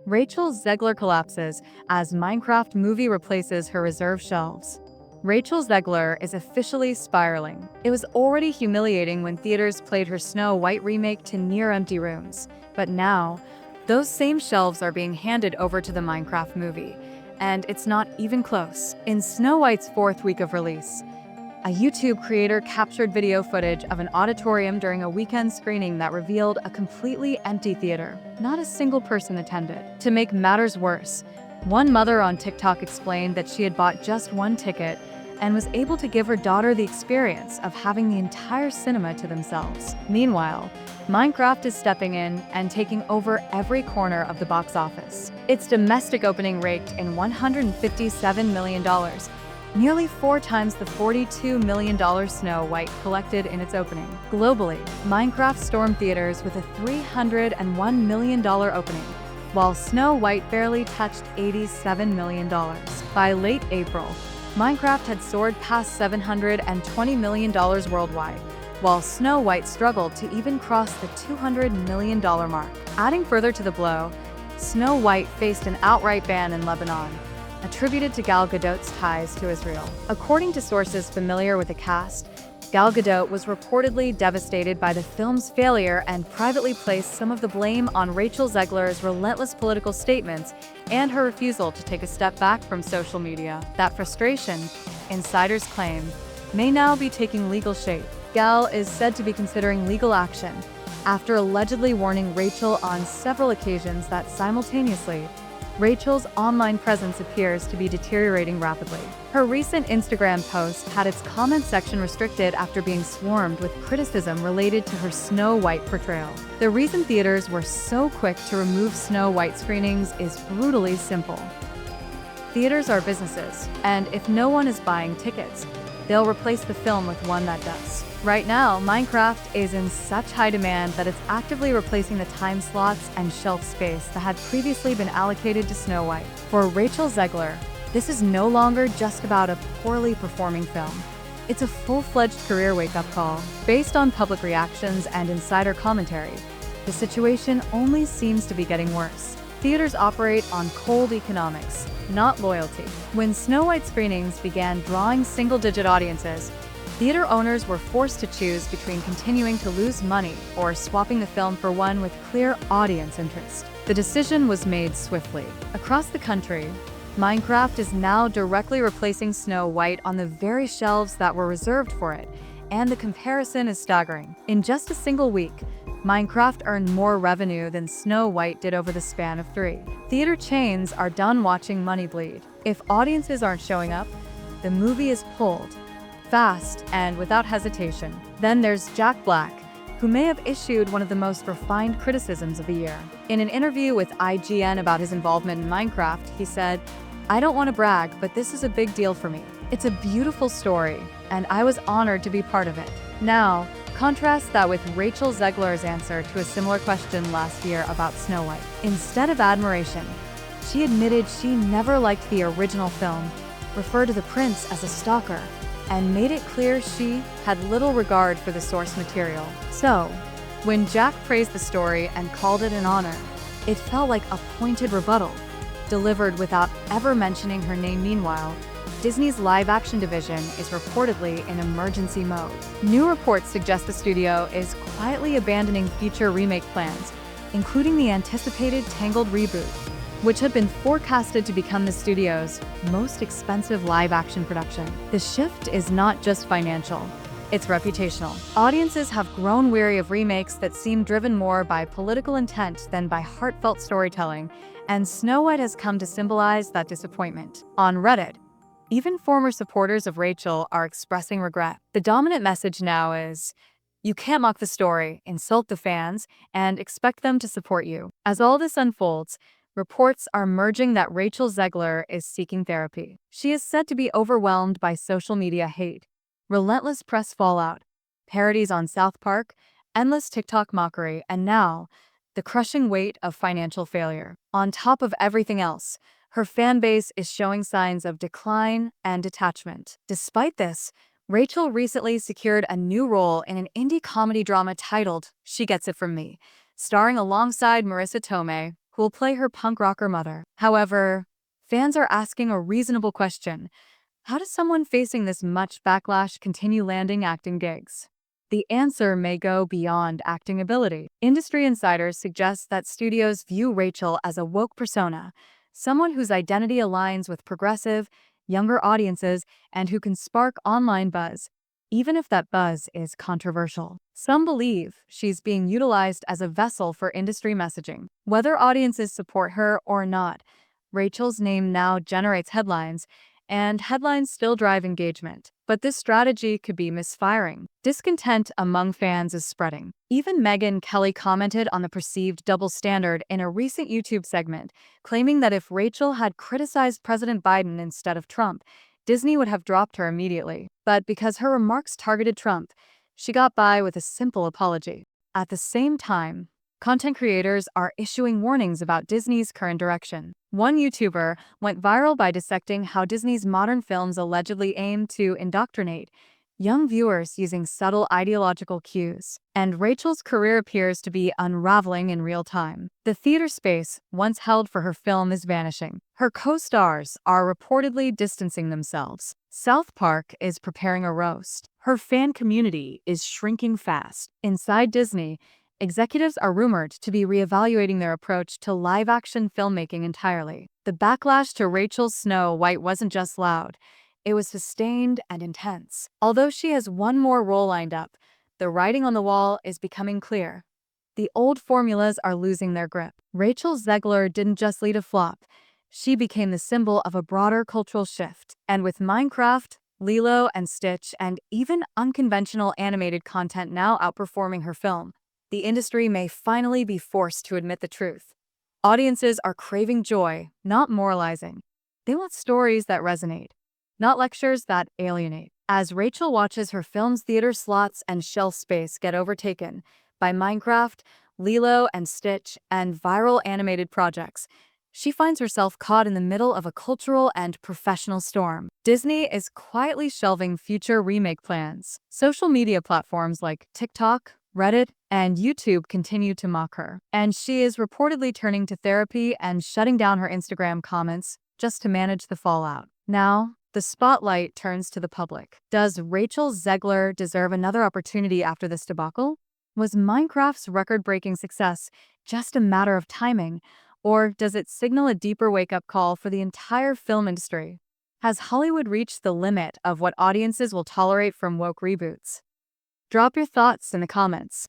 RachelZegler collapses as Minecraft movie replaces her reserve shelves. RachelZegler is officially spiraling. It was already humiliating when theaters played her Snow White remake to near-empty rooms. But now, those same shelves are being handed over to the Minecraft movie. And it's not even close. In Snow White's fourth week of release, a YouTube creator captured video footage of an auditorium during a weekend screening that revealed a completely empty theater. Not a single person attended. To make matters worse, one mother on TikTok explained that she had bought just one ticket and was able to give her daughter the experience of having the entire cinema to themselves. Meanwhile, Minecraft is stepping in and taking over every corner of the box office. Its domestic opening raked in $157 million, nearly 4 times the $42 million Snow White collected in its opening. Globally, Minecraft stormed theaters with a $301 million opening, while Snow White barely touched $87 million. By late April, Minecraft had soared past $720 million worldwide, while Snow White struggled to even cross the $200 million mark. Adding further to the blow, Snow White faced an outright ban in Lebanon, attributed to Gal Gadot's ties to Israel. According to sources familiar with the cast, Gal Gadot was reportedly devastated by the film's failure and privately placed some of the blame on RachelZegler's relentless political statements and her refusal to take a step back from social media. That frustration, insiders claim, may now be taking legal shape. Gal is said to be considering legal action after allegedly warning Rachel on several occasions that simultaneously, Rachel's online presence appears to be deteriorating rapidly. Her recent Instagram post had its comment section restricted after being swarmed with criticism related to her Snow White portrayal. The reason theaters were so quick to remove Snow White screenings is brutally simple. Theaters are businesses, and if no one is buying tickets, they'll replace the film with one that does. Right now, Minecraft is in such high demand that it's actively replacing the time slots and shelf space that had previously been allocated to Snow White. For RachelZegler, this is no longer just about a poorly performing film. It's a full-fledged career wake-up call. Based on public reactions and insider commentary, the situation only seems to be getting worse. Theaters operate on cold economics, not loyalty. When Snow White screenings began drawing single-digit audiences, theater owners were forced to choose between continuing to lose money or swapping the film for one with clear audience interest. The decision was made swiftly. Across the country, Minecraft is now directly replacing Snow White on the very shelves that were reserved for it, and the comparison is staggering. In just a single week, Minecraft earned more revenue than Snow White did over the span of 3. Theater chains are done watching money bleed. If audiences aren't showing up, the movie is pulled, fast and without hesitation. Then there's Jack Black, who may have issued one of the most refined criticisms of the year. In an interview with IGN about his involvement in Minecraft, he said, "I don't want to brag, but this is a big deal for me. It's a beautiful story, and I was honored to be part of it." Now, contrast that with RachelZegler's answer to a similar question last year about Snow White. Instead of admiration, she admitted she never liked the original film, referred to the prince as a stalker, and made it clear she had little regard for the source material. So, when Jack praised the story and called it an honor, it felt like a pointed rebuttal, delivered without ever mentioning her name. Meanwhile, Disney's live-action division is reportedly in emergency mode. New reports suggest the studio is quietly abandoning future remake plans, including the anticipated Tangled reboot, which had been forecasted to become the studio's most expensive live-action production. The shift is not just financial, it's reputational. Audiences have grown weary of remakes that seem driven more by political intent than by heartfelt storytelling, and Snow White has come to symbolize that disappointment. On Reddit, even former supporters of Rachel are expressing regret. The dominant message now is, you can't mock the story, insult the fans, and expect them to support you. As all this unfolds, reports are emerging that RachelZegler is seeking therapy. She is said to be overwhelmed by social media hate, relentless press fallout, parodies on South Park, endless TikTok mockery, and now, the crushing weight of financial failure. On top of everything else, her fan base is showing signs of decline and detachment. Despite this, Rachel recently secured a new role in an indie comedy drama titled She Gets It From Me, starring alongside Marissa Tomei, who will play her punk rocker mother. However, fans are asking a reasonable question. How does someone facing this much backlash continue landing acting gigs? The answer may go beyond acting ability. Industry insiders suggest that studios view Rachel as a woke persona, someone whose identity aligns with progressive, younger audiences and who can spark online buzz, even if that buzz is controversial. Some believe she's being utilized as a vessel for industry messaging. Whether audiences support her or not, Rachel's name now generates headlines, and headlines still drive engagement. But this strategy could be misfiring. Discontent among fans is spreading. Even Megyn Kelly commented on the perceived double standard in a recent YouTube segment, claiming that if Rachel had criticized President Biden instead of Trump, Disney would have dropped her immediately. But because her remarks targeted Trump, she got by with a simple apology. At the same time, content creators are issuing warnings about Disney's current direction. One YouTuber went viral by dissecting how Disney's modern films allegedly aim to indoctrinate young viewers using subtle ideological cues. And Rachel's career appears to be unraveling in real time. The theater space once held for her film is vanishing. Her co-stars are reportedly distancing themselves. South Park is preparing a roast. Her fan community is shrinking fast. Inside Disney, executives are rumored to be reevaluating their approach to live-action filmmaking entirely. The backlash to Rachel's Snow White wasn't just loud. It was sustained and intense. Although she has one more role lined up, the writing on the wall is becoming clear. The old formulas are losing their grip. RachelZegler didn't just lead a flop. She became the symbol of a broader cultural shift. And with Minecraft, Lilo and Stitch, and even unconventional animated content now outperforming her film, the industry may finally be forced to admit the truth. Audiences are craving joy, not moralizing. They want stories that resonate, not lectures that alienate. As Rachel watches her film's theater slots and shelf space get overtaken by Minecraft, Lilo and Stitch, and viral animated projects, she finds herself caught in the middle of a cultural and professional storm. Disney is quietly shelving future remake plans. Social media platforms like TikTok, Reddit, and YouTube continue to mock her, and she is reportedly turning to therapy and shutting down her Instagram comments just to manage the fallout. Now, the spotlight turns to the public. Does RachelZegler deserve another opportunity after this debacle? Was Minecraft's record-breaking success just a matter of timing, or does it signal a deeper wake-up call for the entire film industry? Has Hollywood reached the limit of what audiences will tolerate from woke reboots? Drop your thoughts in the comments.